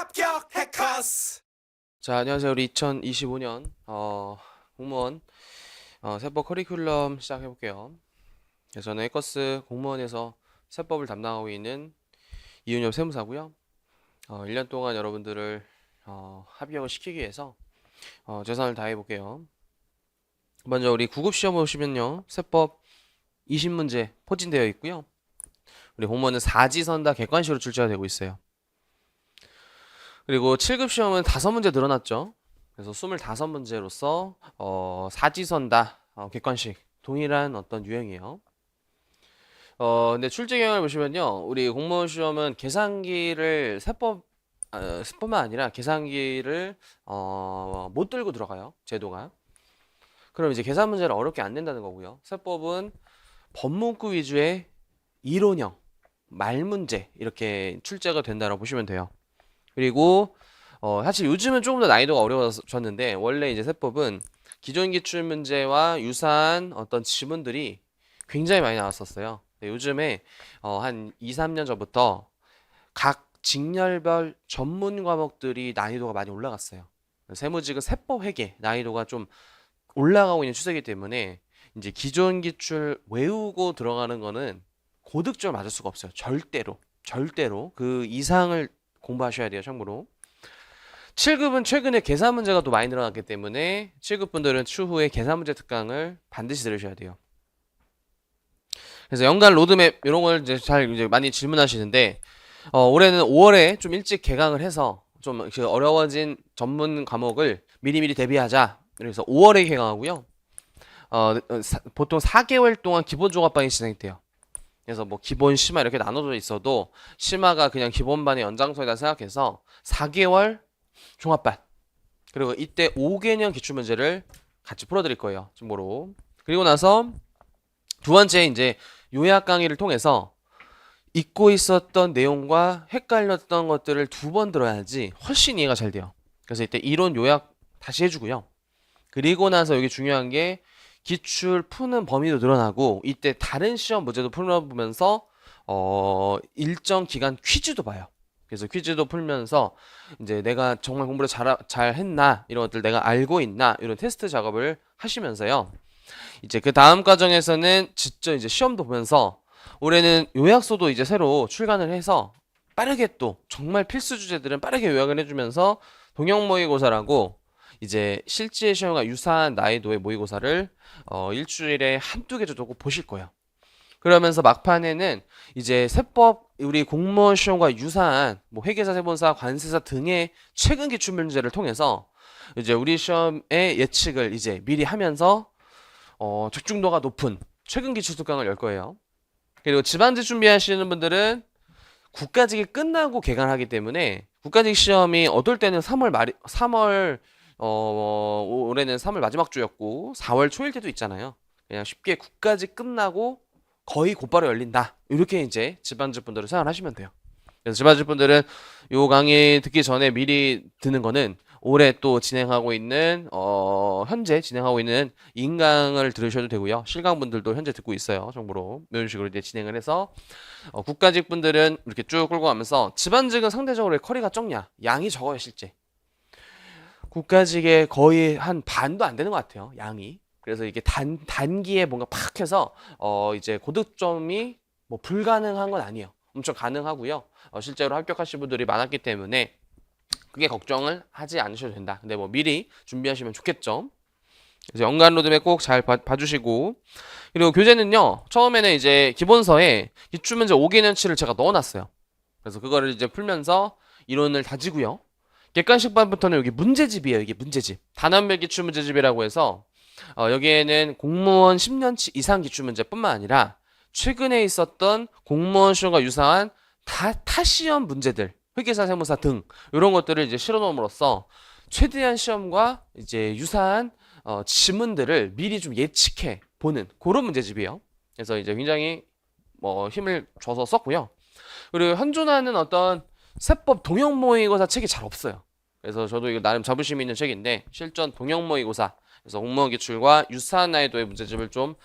합격 해커스. 자, 안녕하세요. 우리 2025년 공무원 세법 커리큘럼 시작해 볼게요. 저는 해커스 공무원에서 세법을 담당하고 있는 이은엽 세무사고요. 1년 동안 여러분들을 합격을 시키기 위해서 최선을 다해 볼게요. 먼저 우리 구급 시험 보시면요. 세법 20문제 포진되어 있고요. 우리 공무원은 사지선다 객관식으로 출제가 되고 있어요. 그리고 7급 시험은 5문제 늘어났죠. 그래서 25문제로서 사지선다 객관식 동일한 어떤 유형이에요. 근데 출제 경향을 보시면요, 우리 공무원 시험은 계산기를 세법만 아니라 계산기를 못 들고 들어가요, 제도가. 그럼 이제 계산 문제를 어렵게 안 낸다는 거고요. 세법은 법문구 위주의 이론형 말문제 이렇게 출제가 된다고 보시면 돼요. 그리고 사실 요즘은 조금 더 난이도가 어려워졌는데, 원래 이제 세법은 기존 기출 문제와 유사한 어떤 지문들이 굉장히 많이 나왔었어요. 요즘에 한 2, 3년 전부터 각 직렬별 전문 과목들이 난이도가 많이 올라갔어요. 세무직은 세법 회계 난이도가 좀 올라가고 있는 추세이기 때문에 이제 기존 기출 외우고 들어가는 거는 고득점을 맞을 수가 없어요. 절대로 그 이상을 공부하셔야 돼요, 참고로. 7급은 최근에 계산 문제가 또 많이 늘어났기 때문에 7급 분들은 추후에 계산 문제 특강을 반드시 들으셔야 돼요. 그래서 연간 로드맵 이런 걸 이제 많이 질문하시는데, 올해는 5월에 좀 일찍 개강을 해서 좀 어려워진 전문 과목을 미리미리 대비하자. 그래서 5월에 개강하고요. 보통 4개월 동안 기본 종합반이 진행돼요. 그래서 뭐 기본 심화 이렇게 나눠져 있어도 심화가 그냥 기본반의 연장선이다 생각해서 4개월 종합반, 그리고 이때 5개년 기출문제를 같이 풀어드릴 거예요, 참고로. 그리고 나서 두 번째 이제 요약 강의를 통해서 잊고 있었던 내용과 헷갈렸던 것들을 2번 들어야지 훨씬 이해가 잘 돼요. 그래서 이때 이론 요약 다시 해주고요. 그리고 나서 여기 중요한 게 기출 푸는 범위도 늘어나고, 이때 다른 시험 문제도 풀어보면서 일정 기간 퀴즈도 봐요. 그래서 퀴즈도 풀면서 이제 내가 정말 공부를 잘 했나, 이런 것들 내가 알고 있나, 이런 테스트 작업을 하시면서요. 이제 그 다음 과정에서는 진짜 이제 시험도 보면서, 올해는 요약서도 이제 새로 출간을 해서 빠르게 또 정말 필수 주제들은 빠르게 요약을 해주면서 동형 모의고사라고 이제 실제 시험과 유사한 난이도의 모의고사를 일주일에 한두 개 정도 꼭 보실 거예요. 그러면서 막판에는 이제 세법 우리 공무원 시험과 유사한 뭐 회계사, 세본사, 관세사 등의 최근 기출 문제를 통해서 이제 우리 시험의 예측을 이제 미리 하면서 적중도가 높은 최근 기출 특강을 열 거예요. 그리고 집안지 준비하시는 분들은 국가직이 끝나고 개강하기 때문에 국가직 시험이 어떨 때는 3월 올해는 3월 마지막 주였고 4월 초일 때도 있잖아요. 그냥 쉽게 국가직 끝나고 거의 곧바로 열린다, 이렇게 이제 집안직 분들을 생각하시면 돼요. 그래서 집안직 분들은 요 강의 듣기 전에 미리 듣는 거는 올해 또 진행하고 있는 현재 진행하고 있는 인강을 들으셔도 되고요. 실강 분들도 현재 듣고 있어요, 정보로. 이런 식으로 이제 진행을 해서 국가직 분들은 이렇게 쭉 끌고 가면서, 집안직은 상대적으로 커리가 적냐, 양이 적어요, 실제. 국가직의 거의 한 반도 안 되는 것 같아요, 양이. 그래서 이게 단기에 뭔가 팍 해서 이제 고득점이 뭐 불가능한 건 아니에요. 엄청 가능하고요. 실제로 합격하신 분들이 많았기 때문에 그게 걱정을 하지 않으셔도 된다. 근데 뭐 미리 준비하시면 좋겠죠. 그래서 연간 로드맵 꼭 잘 봐주시고, 그리고 교재는요, 처음에는 이제 기본서에 기출문제 5개년치를 제가 넣어놨어요. 그래서 그거를 이제 풀면서 이론을 다지고요. 객관식반부터는 여기 문제집이에요. 이게 문제집. 단원별 기출문제집이라고 해서 여기에는 공무원 10년치 이상 기출문제뿐만 아니라 최근에 있었던 공무원 시험과 유사한 타 시험 문제들, 회계사, 세무사 등 이런 것들을 이제 실어놓음으로써 최대한 시험과 이제 유사한 지문들을 미리 좀 예측해 보는 그런 문제집이에요. 그래서 이제 굉장히 힘을 줘서 썼고요. 그리고 현존하는 어떤 세법 동형 모의고사 책이 잘 없어요. 그래서 저도 이거 나름 자부심 있는 책인데, 실전 동형 모의고사, 그래서 공무원 기출과 유사한 난이도의 문제집을 좀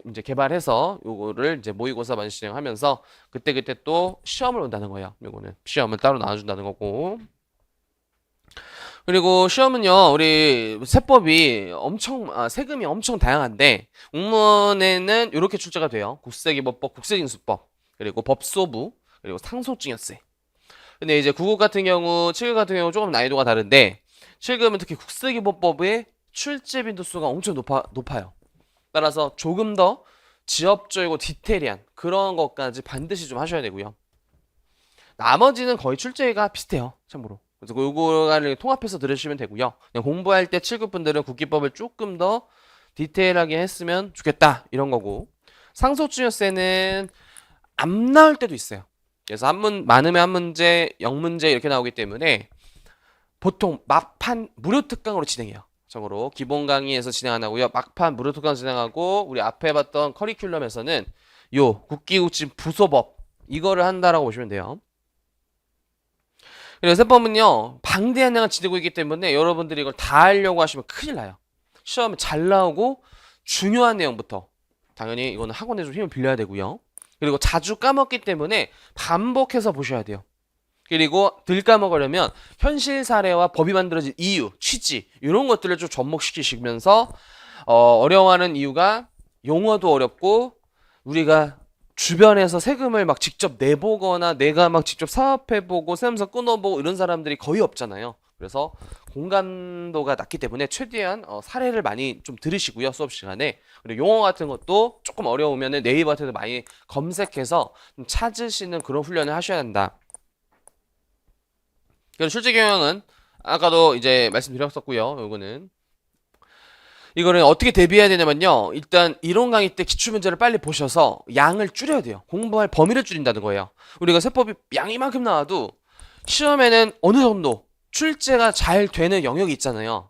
이제 개발해서 요거를 이제 모의고사만 진행하면서 그때그때 또 시험을 온다는 거예요. 요거는 시험을 따로 나눠준다는 거고. 그리고 시험은요, 우리 세법이 세금이 엄청 다양한데, 공무원에는 이렇게 출제가 돼요. 국세기본법, 국세징수법, 그리고 법소부, 그리고 상속증여세. 근데 이제 국어 같은 경우, 7급 같은 경우 조금 난이도가 다른데, 7급은 특히 국세기본법의 출제 빈도수가 엄청 높아요. 따라서 조금 더 지엽적이고 디테일한 그런 것까지 반드시 좀 하셔야 되고요. 나머지는 거의 출제가 비슷해요. 참고로. 그래서 요거를 통합해서 들으시면 되고요. 그냥 공부할 때 7급 분들은 국기법을 조금 더 디테일하게 했으면 좋겠다. 이런 거고. 상속증여세는 안 나올 때도 있어요. 그래서 많으면 한 문제, 0문제 이렇게 나오기 때문에 보통 막판 무료 특강으로 진행해요. 참고로 기본 강의에서 진행 안 하고요. 막판 무료 특강 진행하고 우리 앞에 봤던 커리큘럼에서는 요 국기국진 부소법 이거를 한다라고 보시면 돼요. 그래서 세법은요 방대한 양을 지니고 있기 때문에 여러분들이 이걸 다 하려고 하시면 큰일 나요. 시험에 잘 나오고 중요한 내용부터 당연히 이거는 학원에 좀 힘을 빌려야 되고요. 그리고 자주 까먹기 때문에 반복해서 보셔야 돼요. 그리고 덜 까먹으려면 현실 사례와 법이 만들어진 이유, 취지 이런 것들을 좀 접목시키시면서 어려워하는 이유가 용어도 어렵고 우리가 주변에서 세금을 막 직접 내보거나 내가 막 직접 사업해보고 세무서 끊어보고 이런 사람들이 거의 없잖아요. 그래서 공감도가 낮기 때문에 최대한 사례를 많이 좀 들으시고요. 수업 시간에. 그리고 용어 같은 것도 조금 어려우면 네이버 같은 데 많이 검색해서 좀 찾으시는 그런 훈련을 하셔야 한다. 그래서 실제 경영은 아까도 이제 말씀드렸었고요. 이거는 어떻게 대비해야 되냐면요. 일단 이론 강의 때 기출문제를 빨리 보셔서 양을 줄여야 돼요. 공부할 범위를 줄인다는 거예요. 우리가 세법이 양이 이만큼 나와도 시험에는 어느 정도 출제가 잘 되는 영역이 있잖아요.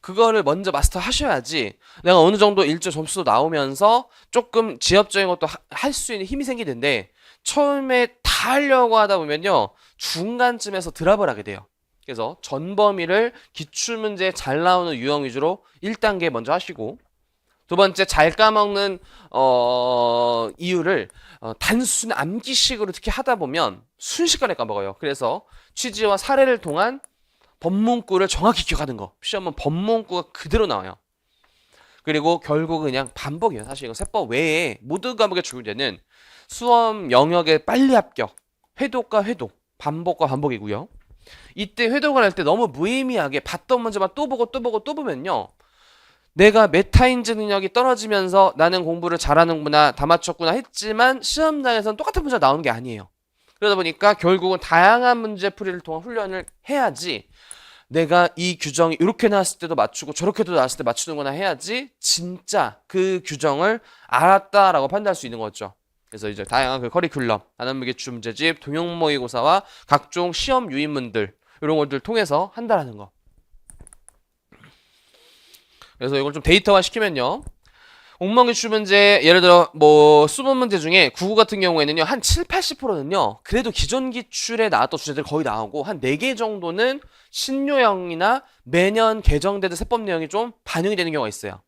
그거를 먼저 마스터 하셔야지 내가 어느 정도 일조 점수도 나오면서 조금 지엽적인 것도 할 수 있는 힘이 생기는데 처음에 다 하려고 하다 보면요. 중간쯤에서 드랍을 하게 돼요. 그래서 전 범위를 기출문제 잘 나오는 유형 위주로 1단계 먼저 하시고 두 번째 잘 까먹는 이유를 단순 암기식으로 특히 하다 보면 순식간에 까먹어요. 그래서 취지와 사례를 통한 법문구를 정확히 기억하는 거. 시험은 법문구가 그대로 나와요. 그리고 결국 그냥 반복이에요. 사실 이거 세법 외에 모든 과목에 적용되는 수험 영역의 빨리 합격, 회독과 회독, 반복과 반복이고요. 이때 회독을 할 때 너무 무의미하게 봤던 문제만 또 보고 또 보고 또 보면요. 내가 메타인지 능력이 떨어지면서 나는 공부를 잘하는구나, 다 맞췄구나 했지만 시험장에서는 똑같은 문제가 나오는 게 아니에요. 그러다 보니까 결국은 다양한 문제 풀이를 통한 훈련을 해야지 내가 이 규정이 이렇게 나왔을 때도 맞추고 저렇게도 나왔을 때 맞추는구나 해야지 진짜 그 규정을 알았다라고 판단할 수 있는 거죠. 그래서 이제 다양한 그 커리큘럼, 단원무게 문제집, 동형 모의고사와 각종 시험 유인문들 이런 것들 통해서 한다라는 거. 그래서 이걸 좀 데이터화 시키면요. 공무원 기출 문제 예를 들어 뭐 수분 문제 중에 국어 같은 경우에는요. 한 7, 80%는요. 그래도 기존 기출에 나왔던 주제들 거의 나오고 한 4개 정도는 신유형이나 매년 개정되는 세법 내용이 좀 반영이 되는 경우가 있어요.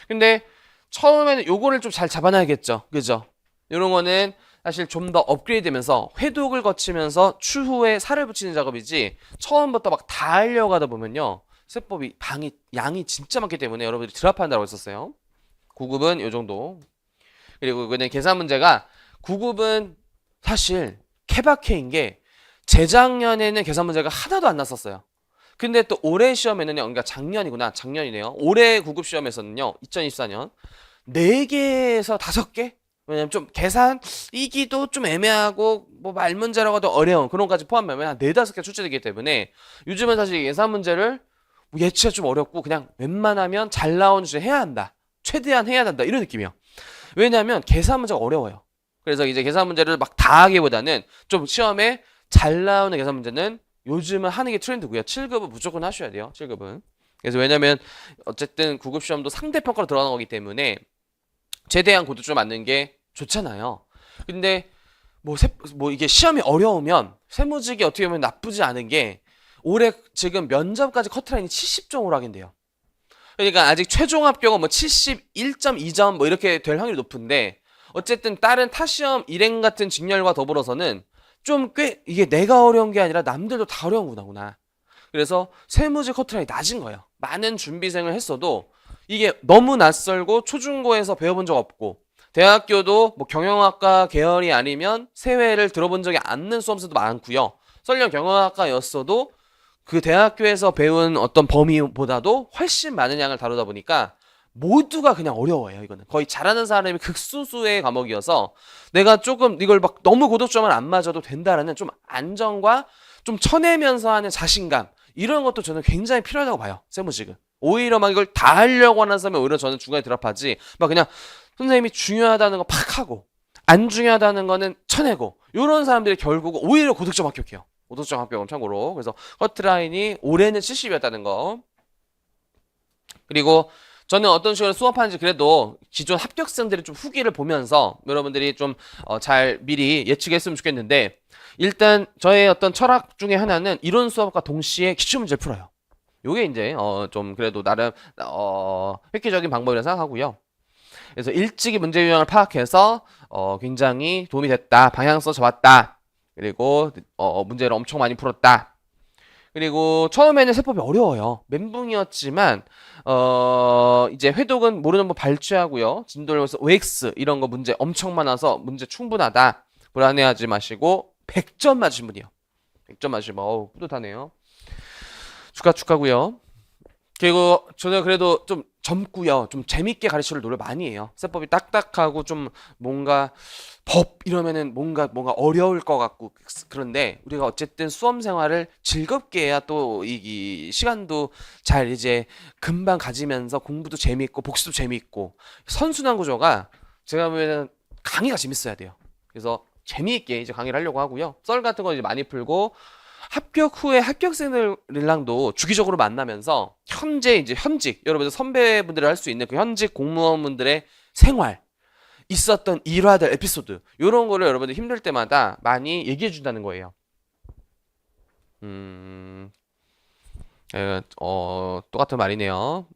근데 처음에는 요거를 좀 잘 잡아놔야겠죠. 그죠? 이런 거는 사실 좀 더 업그레이드 되면서 회독을 거치면서 추후에 살을 붙이는 작업이지 처음부터 막 다 하려고 하다 보면요. 세법이 양이 진짜 많기 때문에 여러분들이 드랍한다고 했었어요. 9급은 요 정도. 그리고 그냥 계산 문제가 9급은 사실 케바케인 게 재작년에는 계산 문제가 하나도 안 났었어요. 근데 또 올해 시험에는요. 그러니까 작년이네요. 올해 9급 시험에서는요. 2024년 4개에서 5개? 왜냐면 좀 계산이기도 좀 애매하고 뭐 말문제라고 해도 어려운 그런 것까지 포함하면 한 4, 5개 출제되기 때문에 요즘은 사실 예산 문제를 예치가 좀 어렵고 그냥 웬만하면 잘 나오는 주제 해야 한다. 최대한 해야 한다. 이런 느낌이에요. 왜냐하면 계산 문제가 어려워요. 그래서 이제 계산 문제를 막 다 하기보다는 좀 시험에 잘 나오는 계산 문제는 요즘은 하는 게 트렌드고요. 7급은 무조건 하셔야 돼요. 7급은. 그래서 왜냐면 어쨌든 9급 시험도 상대평가로 들어가는 거기 때문에 최대한 고도점 맞는 게 좋잖아요. 근데 뭐 이게 시험이 어려우면 세무직이 어떻게 보면 나쁘지 않은 게 올해 지금 면접까지 커트라인이 70점으로 하긴돼요. 그러니까 아직 최종 합격은 뭐 71.2점 뭐 이렇게 될 확률이 높은데 어쨌든 다른 타 시험 일행 같은 직렬과 더불어서는 좀 꽤 이게 내가 어려운 게 아니라 남들도 다 어려운 구나. 그래서 세무직 커트라인이 낮은 거예요. 많은 준비생을 했어도 이게 너무 낯설고 초중고에서 배워본 적 없고 대학교도 뭐 경영학과 계열이 아니면 세회를 들어본 적이 않는 수험생도 많고요. 설령 경영학과였어도 그 대학교에서 배운 어떤 범위보다도 훨씬 많은 양을 다루다 보니까 모두가 그냥 어려워요. 이거는 거의 잘하는 사람이 극소수의 과목이어서 내가 조금 이걸 막 너무 고득점을 안 맞아도 된다라는 좀 안정과 좀 쳐내면서 하는 자신감, 이런 것도 저는 굉장히 필요하다고 봐요. 세무직은 오히려 막 이걸 다 하려고 하는 사람이 오히려 저는 중간에 드랍하지, 막 그냥 선생님이 중요하다는 거 팍 하고 안 중요하다는 거는 쳐내고, 이런 사람들이 결국 오히려 고득점 합격해요. 고득점 합격은 참고로. 그래서 커트라인이 올해는 70이었다는 거. 그리고 저는 어떤 식으로 수업하는지 그래도 기존 합격생들의 좀 후기를 보면서 여러분들이 좀 잘 미리 예측했으면 좋겠는데, 일단 저의 어떤 철학 중에 하나는 이론 수업과 동시에 기출문제를 풀어요. 요게 이제 좀 그래도 나름 획기적인 방법이라 생각하고요. 그래서 일찍이 문제 유형을 파악해서 굉장히 도움이 됐다, 방향성 잡았다, 그리고 문제를 엄청 많이 풀었다. 그리고 처음에는 세법이 어려워요. 멘붕이었지만 이제 회독은 모르는 법 발췌하고요. 진도에서 OX 이런 거 문제 엄청 많아서 문제 충분하다. 불안해하지 마시고 100점 맞으신 분이요. 100점 맞으시면 뿌듯하네요. 축하고요. 그리고 저는 그래도 좀 젊고요. 좀 재밌게 가르치려 노력 많이 해요. 세법이 딱딱하고 좀 뭔가 법 이러면은 뭔가 어려울 것 같고, 그런데 우리가 어쨌든 수험 생활을 즐겁게 해야 또 이 시간도 잘 이제 금방 가지면서 공부도 재밌고 복습도 재밌고, 선순환 구조가 제가 보면은 강의가 재밌어야 돼요. 그래서 재미있게 이제 강의를 하려고 하고요. 썰 같은 거 이제 많이 풀고, 합격 후에 합격생들이랑도 주기적으로 만나면서 현직 여러분들 선배분들이 할 수 있는 그 현직 공무원분들의 생활, 있었던 일화들, 에피소드, 이런 거를 여러분들 힘들 때마다 많이 얘기해 준다는 거예요. 똑같은 말이네요.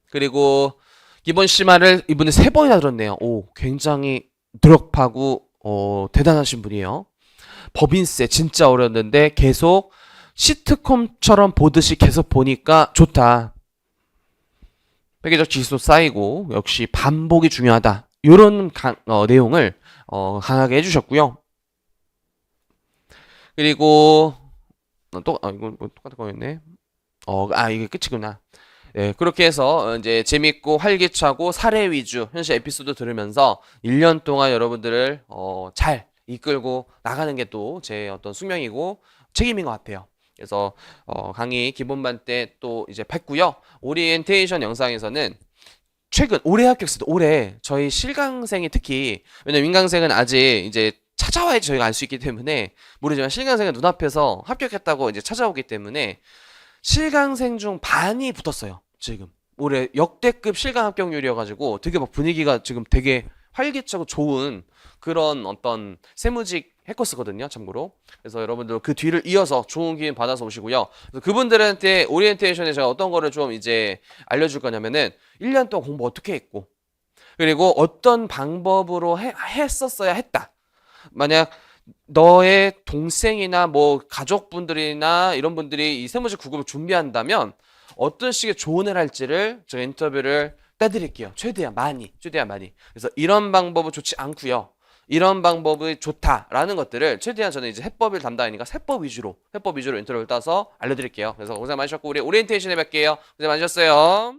그리고 기본 심화를 이분이 3번이나 들었네요. 오, 굉장히 노력하고 대단하신 분이에요. 법인세 진짜 어려웠는데 계속 시트콤처럼 보듯이 계속 보니까 좋다. 회계적 지수 쌓이고 역시 반복이 중요하다. 이런 내용을 강하게 해주셨고요. 그리고 이건 뭐 똑같은 거였네. 이게 끝이구나. 네, 그렇게 해서 이제 재밌고 활기차고 사례 위주 현실 에피소드 들으면서 1년 동안 여러분들을 잘 이끌고 나가는 게 또 제 어떤 숙명이고 책임인 것 같아요. 그래서 강의 기본반 때 또 이제 뵀고요. 오리엔테이션 영상에서는 최근 올해 합격생도, 올해 저희 실강생이 특히, 왜냐면 민강생은 아직 이제 찾아와야지 저희가 알 수 있기 때문에 모르지만 실강생은 눈앞에서 합격했다고 이제 찾아오기 때문에 실강생 중 반이 붙었어요. 지금 올해 역대급 실강 합격률이어가지고 되게 막 분위기가 지금 되게 활기차고 좋은 그런 어떤 세무직 해커스거든요, 참고로. 그래서 여러분들 그 뒤를 이어서 좋은 기회 받아서 오시고요. 그래서 그분들한테 오리엔테이션에 제가 어떤 거를 좀 이제 알려줄 거냐면은 1년 동안 공부 어떻게 했고, 그리고 어떤 방법으로 했었어야 했다. 만약 너의 동생이나 뭐 가족분들이나 이런 분들이 이 세무직 9급을 준비한다면 어떤 식의 조언을 할지를 제가 인터뷰를 따드릴게요. 최대한 많이. 그래서 이런 방법은 좋지 않고요, 이런 방법이 좋다라는 것들을 최대한 저는 이제 해법을 담당하니까 해법 위주로 인터뷰를 따서 알려드릴게요. 그래서 고생 많으셨고 우리 오리엔테이션에 뵐게요. 고생 많으셨어요.